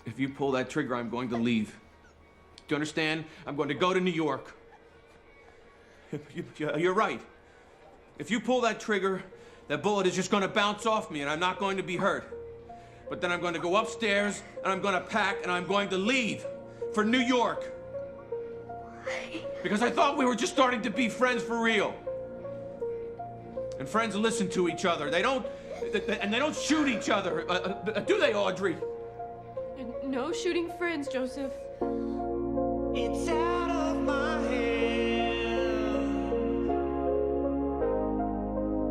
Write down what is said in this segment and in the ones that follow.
If you pull that trigger, I'm going to leave. Do you understand? I'm going to go to New York. You're right. If you pull that trigger, that bullet is just going to bounce off me and I'm not going to be hurt. But then I'm going to go upstairs and I'm going to pack and I'm going to leave for New York. Why? Because I thought we were just starting to be friends for real. And friends listen to each other. They don't shoot each other. Do they, Audrey? No shooting friends, Joseph. It's out of my hand,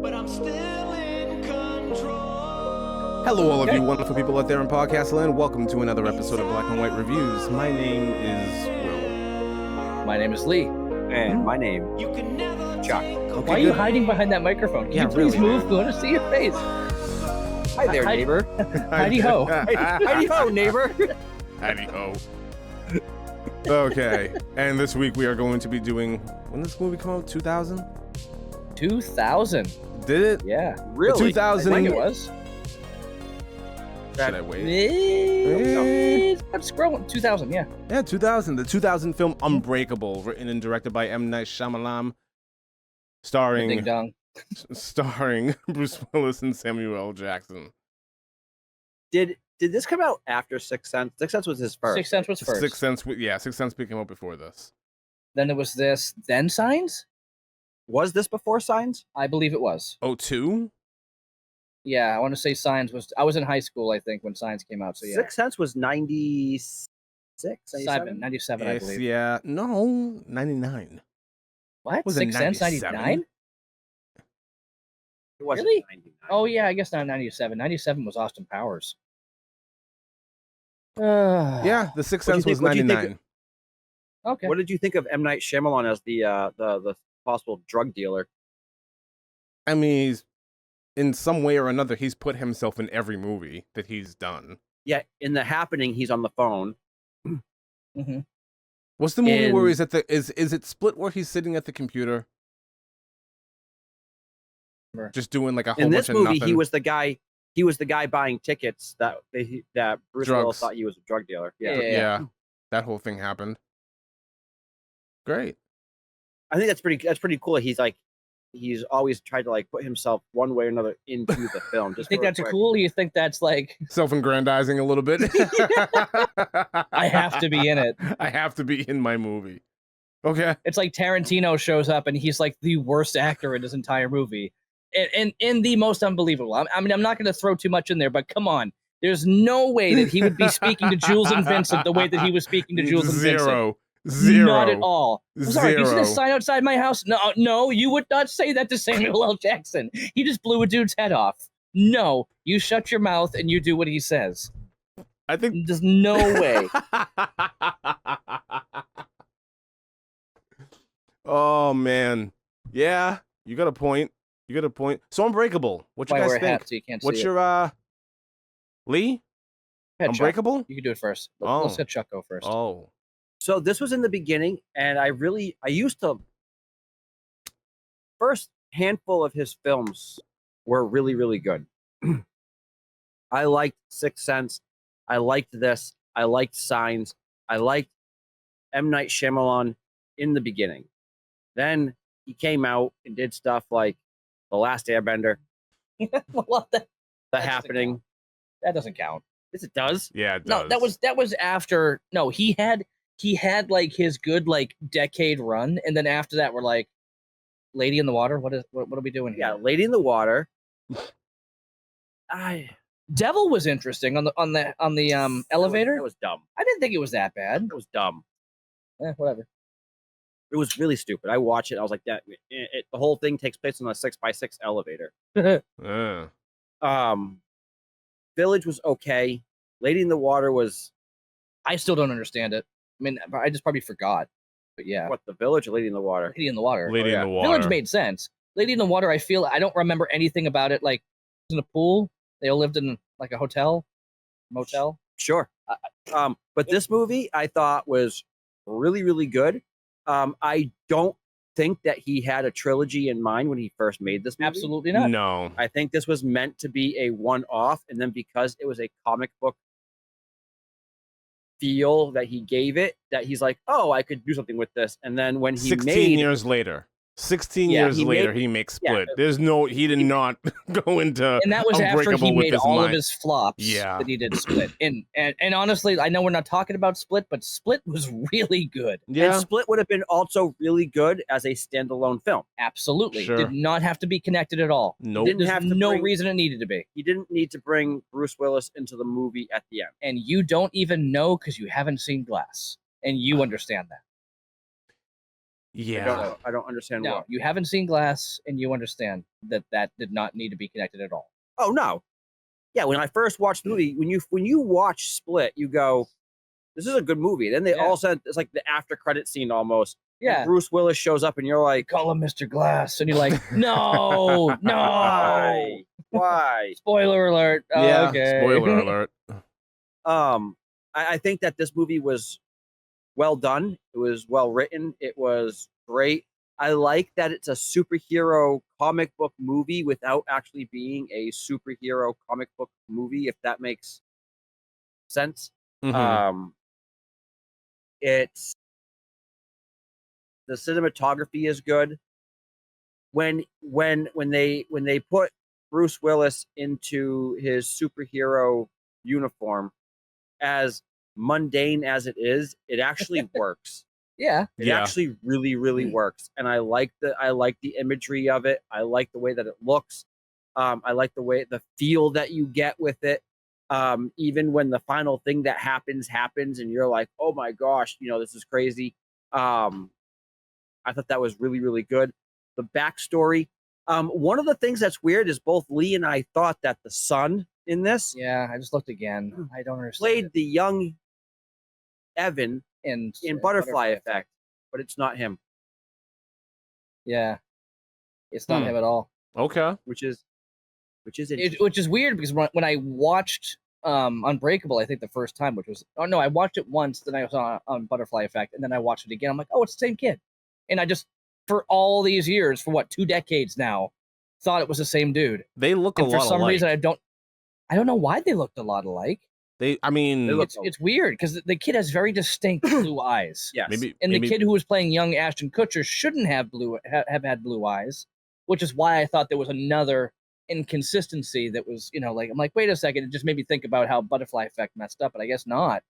but I'm still in control. Hello, all of you wonderful people out there in podcast land. Welcome to another episode of Black and White Reviews. My name is Will. My name is Lee. And my name, You can never Chuck. take Okay, Why are you good. hiding behind that microphone? Can Yeah, you please really, move? man. We want to see your face. Hi there, Hi- neighbor. Heidi ho. Howdy ho, neighbor. Howdy ho. Okay, and this week we are going to be doing, when did this movie come out? 2000? 2000. Did it? Yeah. Really? 2000. I think it was. Should I wait? Let's scroll. 2000, yeah. Yeah, 2000. The 2000 film Unbreakable, written and directed by M. Night Shyamalan, Ding starring Bruce Willis and Samuel L. Jackson. Did this come out after Sixth Sense? Sixth Sense was his first. Sixth Sense was first. Sixth Sense, Sixth Sense came out before this. Then there was this. Then Signs? Was this before Signs? I believe it was. 02? Yeah, I want to say Signs was. I was in high school, I think, when Signs came out. So yeah. Sixth Sense was 96, 97? 97, I Yes, believe. yeah. No, 99. What? Was it Sixth Sense 97? 99? It wasn't Really? 99. Oh yeah, I guess not 97. 97 was Austin Powers. Yeah, the Sixth What'd Sense you was think- what'd you think- 99. Okay. What did you think of M. Night Shyamalan as the possible drug dealer? I mean, in some way or another, he's put himself in every movie that he's done. Yeah, in The Happening, he's on the phone. Mm-hmm. What's the movie where In- he's at the is it Split where he's sitting at the computer Sure. just doing like a whole In bunch this of movie, nothing? he was the guy. He was the guy buying tickets that Bruce Drugs. Willis thought he was a drug dealer. Yeah. yeah, that whole thing happened. Great. I think that's pretty cool. He's always tried to like put himself one way or another into the film. You Just think for a that's quick- cool? Or you think that's like Self-aggrandizing a little bit. I have to be in it? I have to be in my movie. Okay. It's like Tarantino shows up and he's like the worst actor in his entire movie, and in the most unbelievable. I mean, I'm not going to throw too much in there, but come on, there's no way that he would be speaking to Jules and Vincent the way that he was speaking to Jules and Vincent. Zero. Not at all. I'm sorry, you see Zero. this sign outside my house? No, you would not say that to Samuel L. Jackson. He just blew a dude's head off. No, you shut your mouth and you do what he says. I think There's no way. Oh man. Yeah, you got a point. You got a point. So Unbreakable. What you Why guys wear a think? hat so you can't What's see your Lee? it. Head Chuck. Unbreakable? You can do it first. Oh. Let's let Chuck go first. Oh. So this was in the beginning, and I used to. First handful of his films were really, really good. I liked Sixth Sense. I liked this. I liked Signs. I liked M. Night Shyamalan in the beginning. Then he came out and did stuff like The Last Airbender, Well, that The doesn't Happening. count. That doesn't count. Yes, it does. Yeah, it No, does. that was after. No, he had like his good like decade run, and then after that we're like, Lady in the Water. What are we doing here? Yeah, Lady in the Water. Devil was interesting on the elevator. That was dumb. I didn't think it was that bad. That was dumb. Whatever. It was really stupid. I watched it. I was like, that. The whole thing takes place on a 6x6 elevator. Village was okay. Lady in the Water was I still don't understand it. I mean, I just probably forgot. But yeah, what, the Village or Lady in the Water? Lady in the Water. Lady yeah. in the Water. Village made sense. Lady in the Water. I don't remember anything about it. Like in a pool. They all lived in like a motel. Sure. But this movie I thought was really, really good. I don't think that he had a trilogy in mind when he first made this movie. Absolutely not. No. I think this was meant to be a one-off, and then because it was a comic book feel that he gave it, that he's like, oh, I could do something with this. And then when he 16 made years later. 16 Yeah, years he later, made- he makes yeah. Split. He did not go into And that was after Unbreakable he with made his all of mind. his flops Yeah. that he did Split. And honestly, I know we're not talking about Split, but Split was really good. and Split would have been also really good as a standalone film. Absolutely. Sure. Did not have to be connected at all. Nope. Didn't There's have to no bring- reason it needed to be. He didn't need to bring Bruce Willis into the movie at the end. And you don't even know because you haven't seen Glass. And you understand that. Yeah. I don't understand No, why. you haven't seen Glass and you understand that that did not need to be connected at all. Oh no. Yeah, when I first watched the movie, when you watch Split, you go, this is a good movie. Then they Yeah. all said it's like the after credit scene almost. And Yeah. Bruce Willis shows up and you're like, Call him Mr. Glass. And you're like, no, no. why? Why? Spoiler alert. Oh, Yeah. okay. Spoiler alert. I think that this movie was well done. It was well written. It was great. I like that it's a superhero comic book movie without actually being a superhero comic book movie, if that makes sense. Mhm. It's the cinematography is good. When they put Bruce Willis into his superhero uniform, as mundane as it is, it actually works. Yeah. It Yeah. actually really, really works, and I like the imagery of it. I like the way that it looks. I like the feel that you get with it. Even when the final thing that happens, and you're like, oh my gosh, this is crazy. I thought that was really, really good. The backstory. One of the things that's weird is both Lee and I thought that the son in this Yeah. I just looked again. I don't understand. played the young Evan in Butterfly Effect, but it's not him, Yeah. It's not Hmm. him at all. Okay. which is interesting. Which is weird because when I watched Unbreakable, I think the first time, I watched it once, then I saw on Butterfly Effect, and then I watched it again. I'm like, oh, it's the same kid. And I just, for all these years, for 2 decades now, thought it was the same dude. They look And a for lot some alike. reason, I don't know why they looked a lot alike. I mean, They look- It's weird because the kid has very distinct blue eyes. Yes. And the kid who was playing young Ashton Kutcher shouldn't have have had blue eyes, which is why I thought there was another inconsistency that was, I'm like, wait a second, it just made me think about how Butterfly Effect messed up, but I guess not.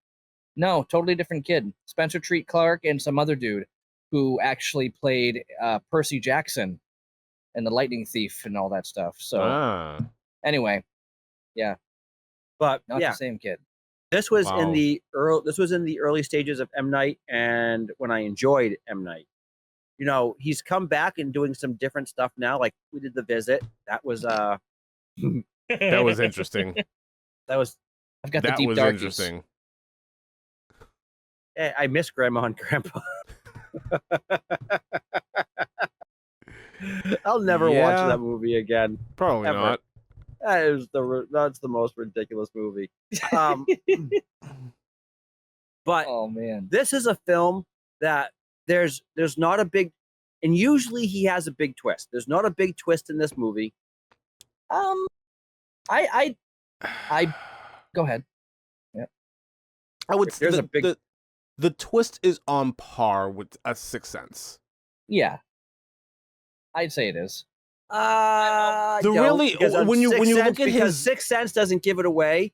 No, totally different kid. Spencer Treat Clark and some other dude who actually played Percy Jackson and the Lightning Thief and all that stuff. So anyway, but not yeah, the same kid. this was Wow. in the early stages of M. Night, and when I enjoyed M. Night. He's come back and doing some different stuff now. Like we did The Visit. That was that was interesting. that was I've got the That deep was darkies. interesting. I miss Grandma and Grandpa. I'll never watch Yeah. that movie again. Probably Ever. not. That's the most ridiculous movie. But Oh man. this is a film that there's not a big, and usually he has a big twist. There's not a big twist in this movie. I go ahead. I would. There's the, a big- the twist is on par with a Sixth Sense. Yeah. I'd say it is. The really- when you look at because his- Sixth Sense doesn't give it away.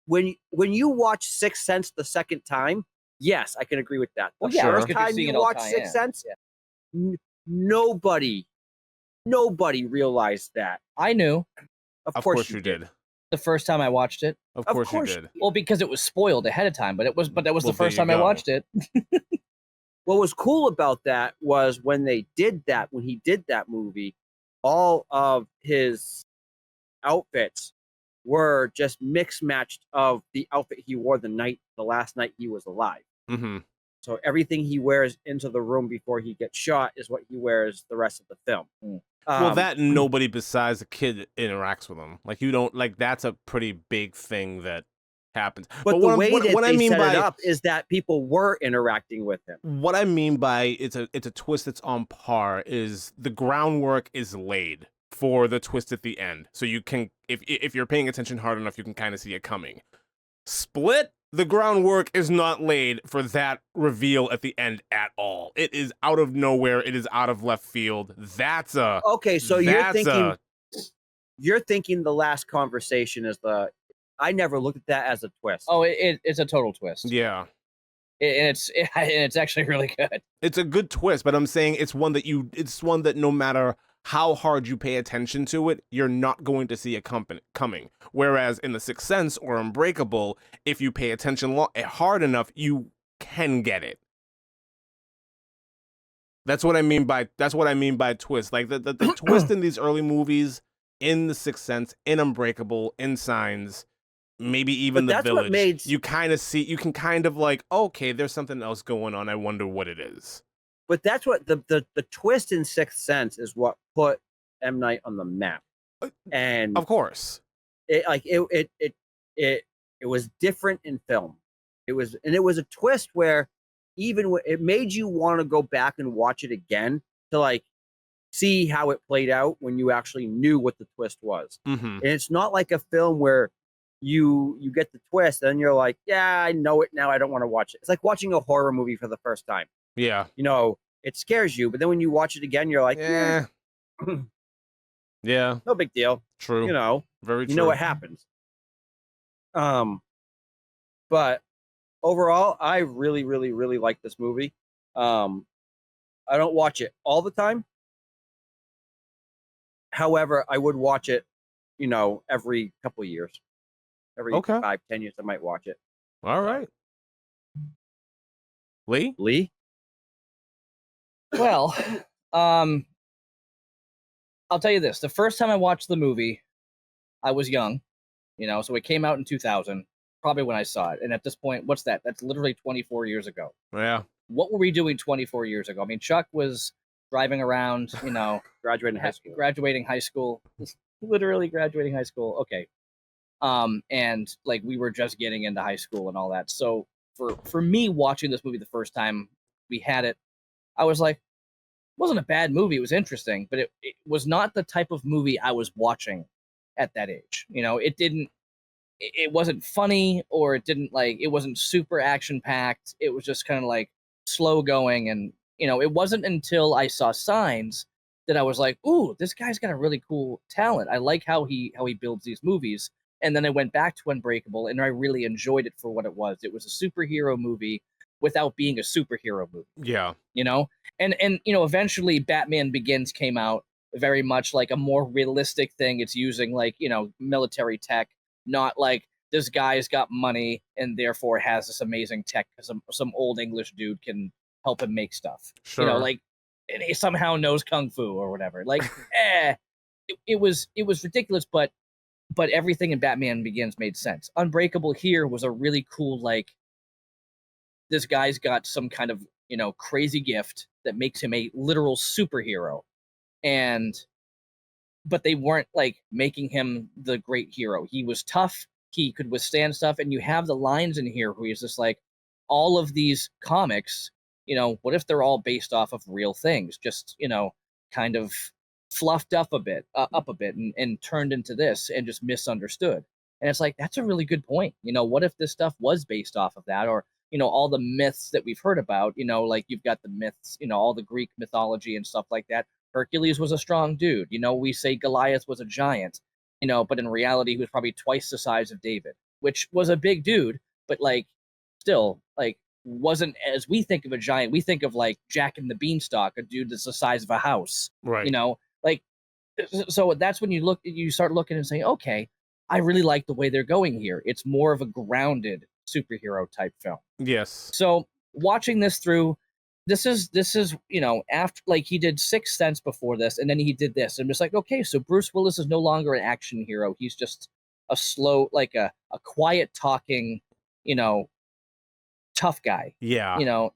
When you watch Sixth Sense the second time, yes, I can agree with that. The Well, yeah, Sure. first because you're time seeing you it all watch tie Sixth in. Sense, Yeah. nobody realized that. I knew Of, Of course, course you did. the first time I watched it. Of Of course course you did. Well, because it was spoiled ahead of time, but that was Well, the there first you time I go. watched it. What was cool about that was when he did that movie, all of his outfits were just mix matched of the outfit he wore the last night he was alive. Mm-hmm. So everything he wears into the room before he gets shot is what he wears the rest of the film. Well, that nobody besides the kid interacts with him. Like you don't like that's a pretty big thing that happens. but the what way that I they mean set by it up is that people were interacting with him. what I mean by it's a twist that's on par is the groundwork is laid for the twist at the end. So you can if you're paying attention hard enough, you can kind of see it coming. Split, the groundwork is not laid for that reveal at the end at all. It is out of nowhere. It is out of left field. That's a Okay, so that's you're thinking the last conversation is the. I never looked at that as a twist. Oh, it's a total twist. yeah. And it's actually really good. It's a good twist, but I'm saying it's one that no matter how hard you pay attention to it, you're not going to see it coming. Whereas in The Sixth Sense or Unbreakable, if you pay attention hard enough, you can get it. That's what I mean by twist. Like the twist in these early movies, in The Sixth Sense, in Unbreakable, in Signs, maybe even But The that's what Village, you can kind of like, okay, there's something else going on. I wonder what it is. But that's what the twist in Sixth Sense is what put M. Night on the map. And Of course. it was different in film. It was a twist where even it made you want to go back and watch it again to like see how it played out when you actually knew what the twist was. Mm-hmm. And it's not like a film where you get the twist and you're like, yeah, I know it now, I don't want to watch it. It's like watching a horror movie for the first time. Yeah. You know, it scares you, but then when you watch it again, you're like, Yeah. Yeah. no big deal. True. You know, Very true. you know what happens. But overall, I really, really, really like this movie. I don't watch it all the time. However, I would watch it, you know, every couple of years. Every Okay. 5-10 years, I might watch it. All right. Lee? Well, I'll tell you this. The first time I watched the movie, I was young, you know, so it came out in 2000, probably when I saw it. And at this point, what's that? That's literally 24 years ago. Yeah. What were we doing 24 years ago? I mean, Chuck was driving around, you know, Graduating high school. graduating high school, literally graduating high school. Okay. And like we were just getting into high school and all that. So for me watching this movie the first time we had it, I was like, it wasn't a bad movie. It was interesting, but it was not the type of movie I was watching at that age. You know, it wasn't funny, or it wasn't super action packed. It was just kind of like slow going. And, you know, it wasn't until I saw Signs that I was like, ooh, this guy's got a really cool talent. I like how he builds these movies. And then I went back to Unbreakable, and I really enjoyed it for what it was. It was a superhero movie without being a superhero movie. Yeah. You know? And you know, eventually Batman Begins came out, very much like a more realistic thing. It's using like, you know, military tech, not like this guy's got money and therefore has this amazing tech because some old English dude can help him make stuff. Sure. You know, like, and he somehow knows kung fu or whatever. Like, it was ridiculous, but everything in Batman Begins made sense. Unbreakable here was a really cool, like, this guy's got some kind of, you know, crazy gift that makes him a literal superhero. But they weren't like making him the great hero. He was tough. He could withstand stuff. And you have the lines in here where he's just like, all of these comics, you know, what if they're all based off of real things? Just, you know, kind of fluffed up a bit and turned into this and just misunderstood. And it's like, that's a really good point. You know, what if this stuff was based off of that? Or, you know, all the myths that we've heard about, you know, like you've got the myths, you know, all the Greek mythology and stuff like that. Hercules was a strong dude. You know, we say Goliath was a giant, you know, but in reality, he was probably twice the size of David, which was a big dude, but like still like wasn't, as we think of a giant, we think of like Jack and the Beanstalk, a dude that's the size of a house, Right. You know, like, so that's when you start looking and saying, okay, I really like the way they're going here. It's more of a grounded superhero type film. Yes. So watching this through, this is, you know, after, like, he did Sixth Sense before this, and then he did this. And it's like, okay, so Bruce Willis is no longer an action hero. He's just a slow, like a quiet talking, you know, tough guy. Yeah. You know,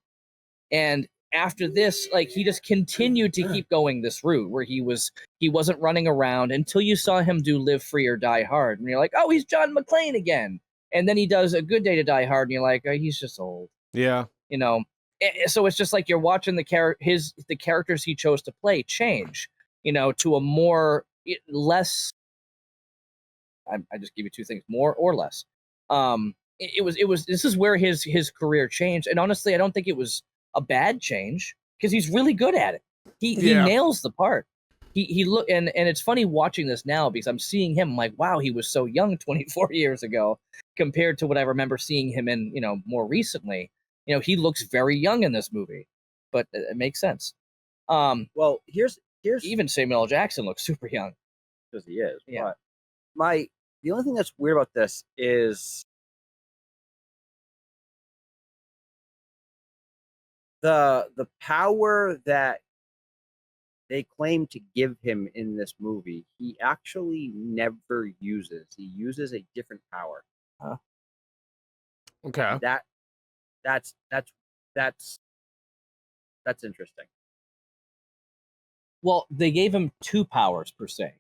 and after this, like, he just continued to keep going this route where he wasn't running around until you saw him do Live Free or Die Hard. And you're like, oh, he's John McClane again. And then he does A Good Day to Die Hard, and you're like, oh, he's just old. Yeah. You know, so it's just like you're watching the characters he chose to play change, you know, to a more less. I just give you two things: more or less. it was this is where his career changed, and honestly I don't think it was a bad change because he's really good at it. He Yeah. nails the part. He look and it's funny watching this now because I'm seeing him, I'm like, wow, he was so young 24 years ago compared to what I remember seeing him in, more recently. He looks very young in this movie, but it makes sense. Well, here's Even Samuel L. Jackson looks super young. because he is. Yeah. But the only thing that's weird about this is the power that they claim to give him in this movie, he actually never uses. He uses a different power. Okay. That's interesting. Well, they gave him 2 powers per se.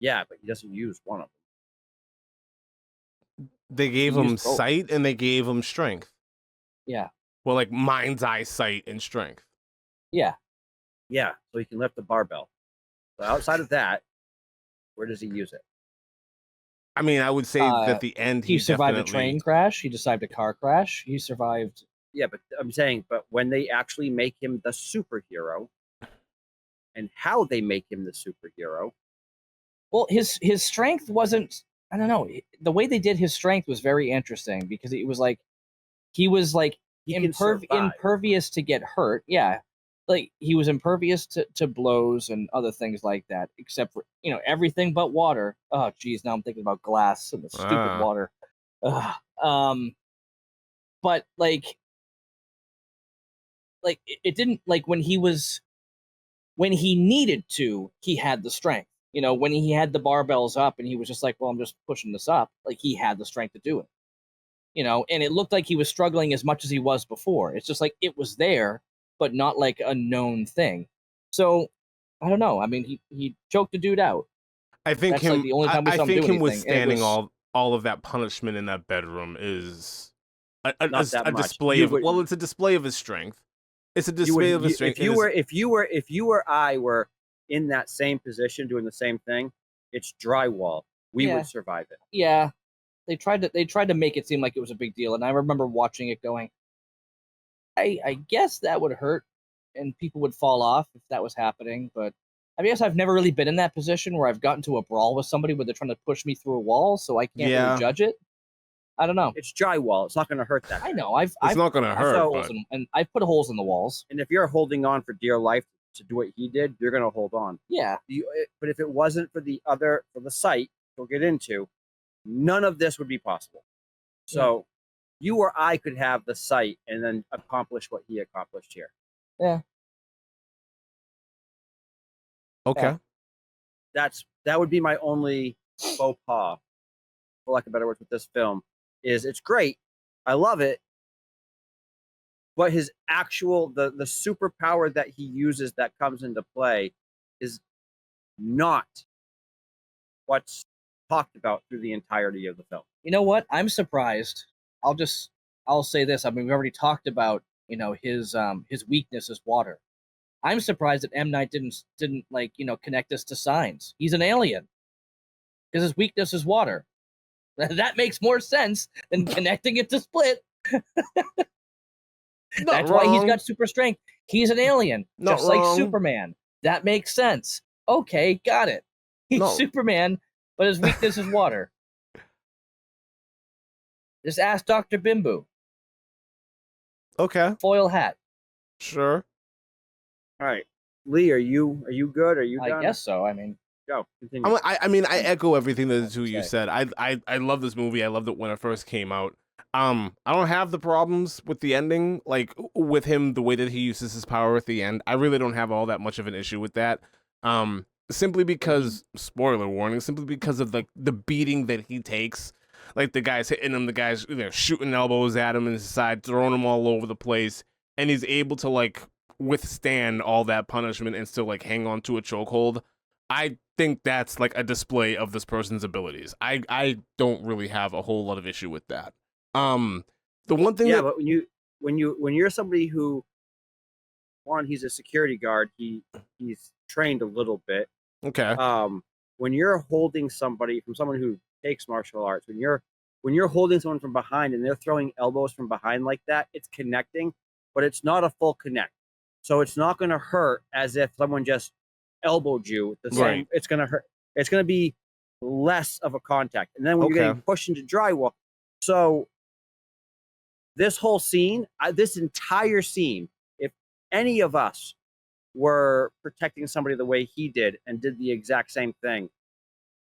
Yeah, but he doesn't use one of them. They gave He him used both. sight and they gave him strength. Yeah. Well, like mind's eye, sight, and strength. Yeah. Yeah, so he can lift the barbell. So outside of that, where does he use it? I mean, I would say that at the end He survived a definitely... train crash. He survived a car crash. He survived. Yeah, but I'm saying, but when they actually make him the superhero, and how they make him the superhero, Well, his strength wasn't. I don't know. The way they did his strength was very interesting because it was like he was like he can survive. impervious to get hurt. Yeah, like he was impervious to blows and other things like that, except for everything but water. Oh, geez, now I'm thinking about glass and the stupid water. Ugh. But like it didn't like when he needed to, he had the strength. When he had the barbells up and he was just like, well, I'm just pushing this up. Like he had the strength to do it. And it looked like he was struggling as much as he was before. It's just like it was there, but not like a known thing. So I don't know. I mean, he choked the dude out. I think That's like the only time we saw him do him anything. withstanding It was- all of that punishment in that bedroom is a Not that much. display You of would- well, it's a display of his strength. It's a You display of would, his strength. if you or I were in that same position doing the same thing, it's drywall. We Yeah. would survive it. Yeah, they tried to make it seem like it was a big deal, and I remember watching it going, I guess that would hurt, and people would fall off if that was happening. But I guess I've never really been in that position where I've gotten to a brawl with somebody where they're trying to push me through a wall, so I can't Yeah. really judge it. I don't know. It's drywall. It's not going to hurt that. I guy. know. I've It's not going to I've hurt, put but holes in, and I've put holes in the walls. And if you're holding on for dear life to do what he did, you're going to hold on. Yeah. But if it wasn't for the site we'll get into, none of this would be possible. So you or I could have the site and then accomplish what he accomplished here. Yeah. okay. Yeah. That would be my only faux pas, for lack of better words, with this film. Is it's great, I love it, but his actual the superpower that he uses that comes into play is not what's talked about through the entirety of the film. You know what? I'm surprised. I'll say this. I mean, we already talked about his weakness is water. I'm surprised that M. Night didn't like connect us to signs. He's an alien because his weakness is water. That makes more sense than connecting it to Split. That's why he's got super strength. He's an alien, Not just like wrong. Superman. That makes sense. Okay, got it. He's No. Superman, but his weakness is water. Just ask Dr. Bimbo. Okay. Foil hat. Sure. All right, Lee, are you good? Are you I done? guess so. I mean, Go. Continue. I mean, I echo everything that the two of you Okay. said. I love this movie. I loved it when it first came out. I don't have the problems with the ending, like with him, the way that he uses his power at the end. I really don't have all that much of an issue with that. Simply because, spoiler warning, simply because of the beating that he takes. Like the guys hitting him, the guys shooting elbows at him in his side, throwing him all over the place, and he's able to like withstand all that punishment and still like hang on to a chokehold. I think that's like a display of this person's abilities. I don't really have a whole lot of issue with that. The one thing Yeah, that but when you're somebody who, one, he's a security guard. He's trained a little bit. okay, When you're holding somebody from someone who takes martial arts, when you're when you're holding someone from behind and they're throwing elbows from behind like that, it's connecting, but it's not a full connect. So it's not going to hurt as if someone just elbowed you. The same, Right. it's going to hurt. It's going to be less of a contact. And then when you're Okay. getting pushed into drywall, so this whole scene, this entire scene, if any of us were protecting somebody the way he did and did the exact same thing,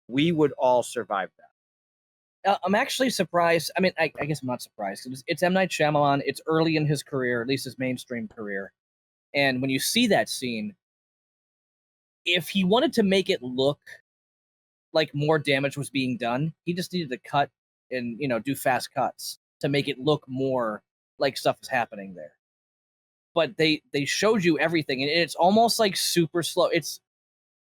we would all survive that. I'm actually surprised. I mean, I guess I'm not surprised. It's M. Night Shyamalan. It's early in his career, at least his mainstream career. And when you see that scene, if he wanted to make it look like more damage was being done, he just needed to cut and, do fast cuts to make it look more like stuff was happening there. But they showed you everything, and it's almost like super slow.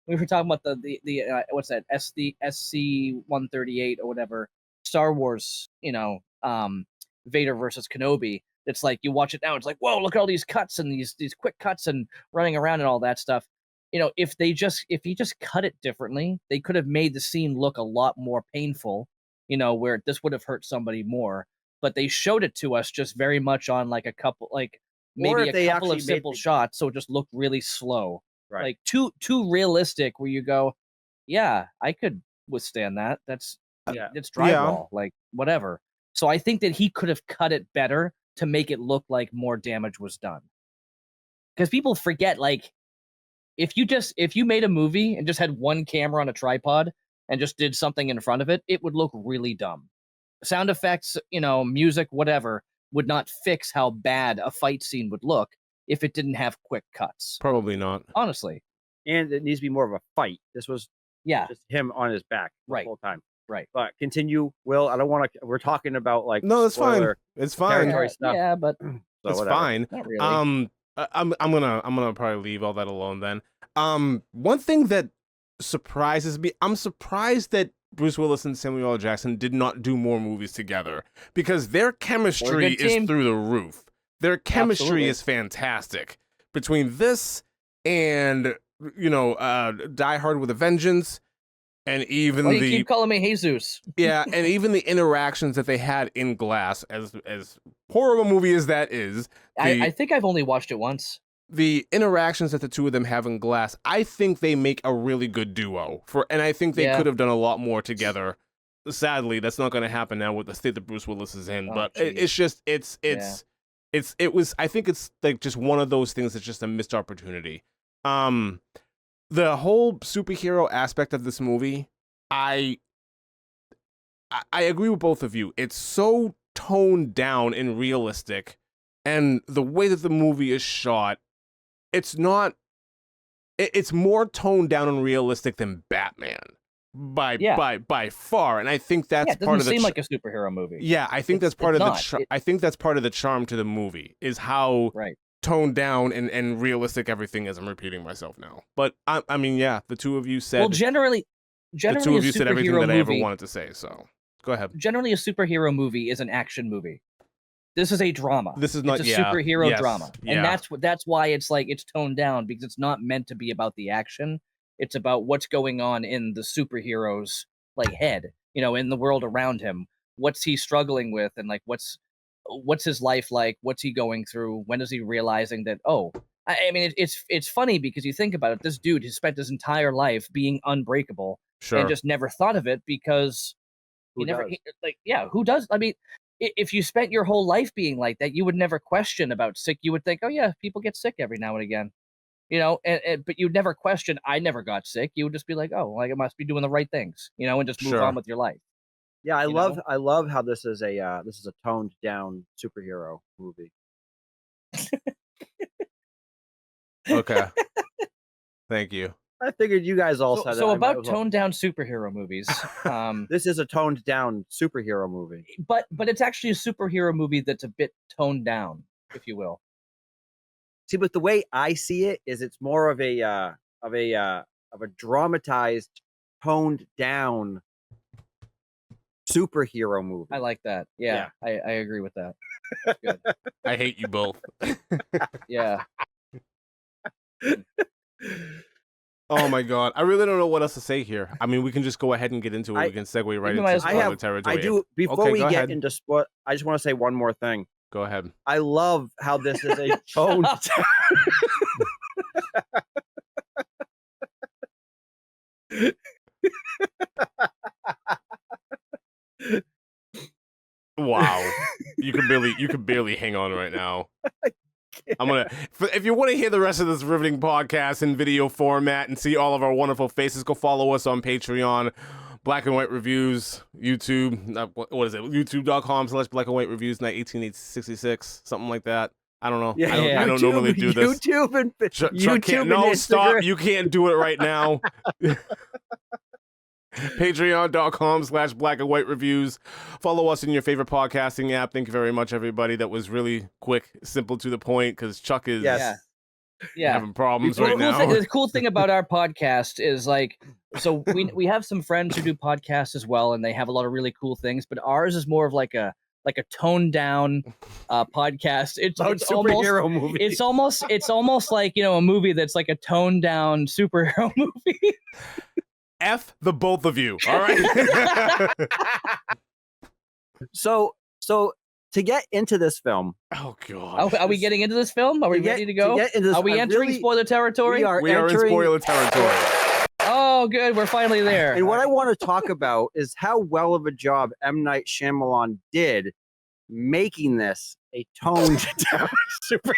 We were talking about the what's that, SC-138 or whatever, Star Wars, Vader versus Kenobi. It's like you watch it now, it's like, whoa, look at all these cuts and these quick cuts and running around and all that stuff. If he just cut it differently, they could have made the scene look a lot more painful, where this would have hurt somebody more. But they showed it to us just very much on like a couple, like maybe a couple of simple shots, so it just looked really slow. Right. Like too realistic, where you go, yeah, I could withstand that. It's drywall, like whatever. So I think that he could have cut it better to make it look like more damage was done. Because people forget, like, if you made a movie and just had one camera on a tripod and just did something in front of it, it would look really dumb. Sound effects, music, whatever, would not fix how bad a fight scene would look if it didn't have quick cuts. Probably not. Honestly. And it needs to be more of a fight. This was just him on his back the whole time. Right. But continue, Will. I don't want to. We're talking about like No, it's fine. It's fine. Stuff. Yeah, but So it's whatever. fine. Not really. I'm gonna probably leave all that alone then. One thing that surprises me, I'm surprised that Bruce Willis and Samuel L. Jackson did not do more movies together, because their chemistry is through the roof. Their chemistry is fantastic. Between this and Die Hard with a Vengeance, and even you keep calling me Jesus. Yeah, and even the interactions that they had in Glass, as horrible a movie as that is, I think I've only watched it once. The interactions that the two of them have in Glass, I think they make a really good duo. And I think they could have done a lot more together. Sadly, that's not going to happen now with the state that Bruce Willis is in. But it's just I think it's like just one of those things that's just a missed opportunity. The whole superhero aspect of this movie, I agree with both of you. It's so toned down and realistic, and the way that the movie is shot, it's more toned down and realistic than Batman by far. And I think that's part of the seem like a superhero movie. Yeah, I think that's part of I think that's part of the charm to the movie, is how toned down and realistic everything is. I'm repeating myself now, but I mean, the two of you said generally the two of you said everything that I ever movie, wanted to say. So go ahead. Generally, a superhero movie is an action movie. This is a drama. This is not a superhero drama, and Yeah. that's why it's like it's toned down, because it's not meant to be about the action. It's about what's going on in the superhero's like head, in the world around him. What's he struggling with, and like what's his life like? What's he going through? When is he realizing that? Oh, I mean, it's funny because you think about it. This dude has spent his entire life being unbreakable, and just never thought of it because who does? I mean, if you spent your whole life being like that, you would never question about sick. You would think, oh yeah, people get sick every now and again, but you'd never question, I never got sick. You would just be like, oh, like I must be doing the right things, and just move on with your life. Yeah, I love how this is a toned down superhero movie. Okay. Thank you. I figured you guys all said that. So about toned down superhero movies, this is a toned down superhero movie. But it's actually a superhero movie that's a bit toned down, if you will. See, but the way I see it is, it's more of a dramatized, toned down superhero movie. I like that. Yeah. I agree with that. That's good. I hate you both. Yeah. Oh my god, I really don't know what else to say here. I mean, we can just go ahead and get into it. We can segue right We into might as spoiler well. territory. I do. Before Okay, we go get ahead. into split, I just want to say one more thing. Go ahead. I love how this is a tone. Wow, you can barely hang on right now. If you want to hear the rest of this riveting podcast in video format and see all of our wonderful faces, go follow us on Patreon, Black and White Reviews, YouTube. What is it? YouTube.com/Black and White Reviews, night 1866, something like that. I don't know. I don't normally do this. YouTube and Chuck can't. No, stop. You can't do it right now. Patreon.com/Black and White Reviews. Follow us in your favorite podcasting app. Thank you very much, everybody. That was really quick, simple, to the point, because Chuck is having problems right now. The cool thing about our podcast is so we have some friends who do podcasts as well, and they have a lot of really cool things, but ours is more of like a toned down podcast. It's superhero movie. It's almost like, a movie that's like a toned down superhero movie. F the both of you. All right. So to get into this film, oh god, are we getting into this film? Are we ready to go? Are we entering spoiler territory? We are in spoiler territory. Oh, good. We're finally there. And what I want to talk about is how well of a job M. Night Shyamalan did making this a toned down super.